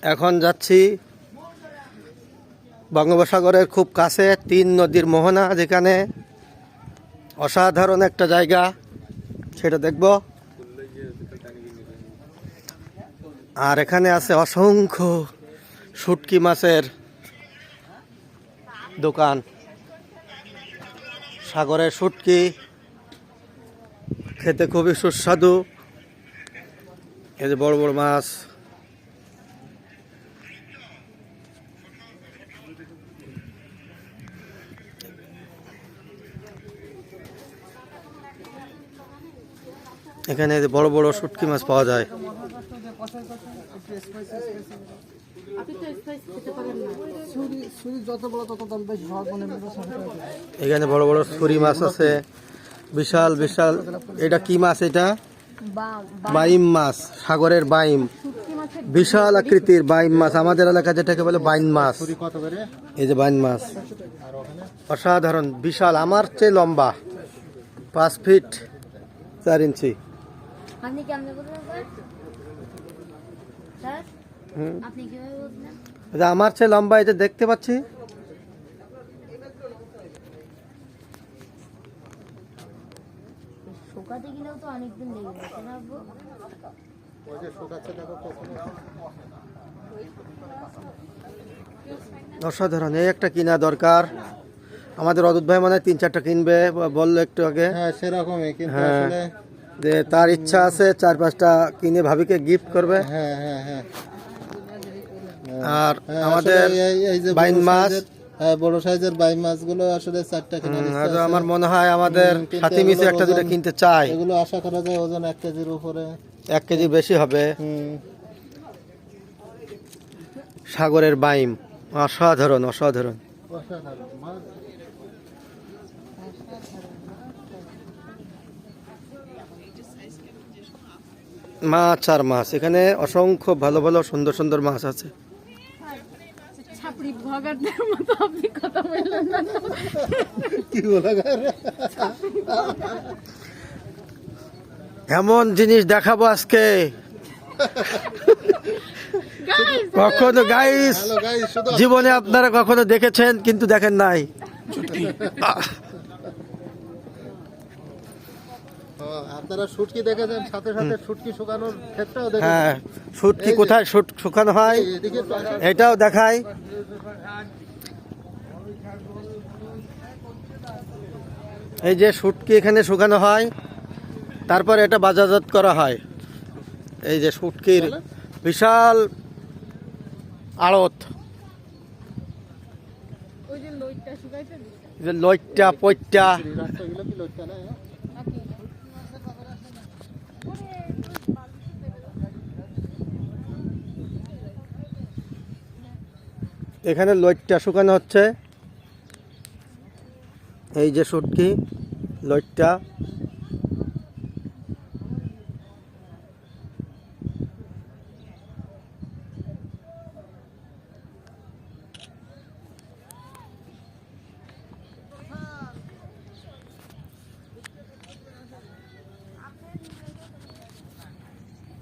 এখন যাচ্ছি বঙ্গোপসাগরের খুব কাছে 3 নদীর মোহনা, যেখানে অসাধারণ একটা জায়গা, সেটা দেখব। আর এখানে আছে অসংখ্য শুটকি মাছের দোকান। সাগরের শুটকি খেতে খুবই সুস্বাদু। এই যে বড় বড় মাছ, এখানে বড় বড় শুটকি মাছ পাওয়া যায়। এখানে বড় বড় ছুরি মাছ আছে, বিশাল বিশাল। এটা কি মাছ? এটা বাইম মাছ, সাগরের বাইম, বিশাল আকৃতির বাইম মাছ। আমাদের এলাকায় যেটাকে বলে বাইন মাছ। এই যে বাইন মাছ, অসাধারণ, বিশাল, আমার চেয়ে লম্বা, 5 ফিট 4 ইঞ্চি। আমার চেয়ে লম্বা, এটা দেখতে পাচ্ছি। অসাধারণ, এই একটা কিনা দরকার আমাদের। অদূত ভাই মানে 3-4টা কিনবে বললো একটু আগে। সেরকমই, কিন্তু যে তার ইচ্ছা আছে 4-5টা কিনে ভাবিকে গিফট করবে। আর আমাদের বাইন মাছ, বড় সাইজের বাইম মাছগুলো আসলে 4টা কিনে দিচ্ছে। আমার মনে হয় আমাদের সাথী মিশে একটা দুটো কিনতে চাই। এগুলো আশা করা যায় ওজন 1 কেজির উপরে, 1 কেজি বেশি হবে। সাগরের বাইম, অসাধারণ অসাধারণ। মাছ আর মাছ, এখানে অসংখ্য ভালো ভালো সুন্দর সুন্দর মাছ আছে। এমন জিনিস দেখাবো আজকে কখনো গাইস জীবনে আপনারা কখনো দেখেছেন কিন্তু দেখেন নাই। আপনারা শুটকি দেখেছেন, সাথে সাথে শুটকি শুকানোর ক্ষেত্রেও দেখেন। হ্যাঁ, শুটকি কোথায় শুকানো হয় এটাও দেখায়। এই যে শুটকি এখানে শুকানো হয়, তারপর এটা বাজারজাত করা হয়। এই যে শুটকির বিশাল আড়ত, লইট্টা পইট্টা। এখানে লইট্টা শুকানো হচ্ছে। এই যে শুটকি, লইট্টা।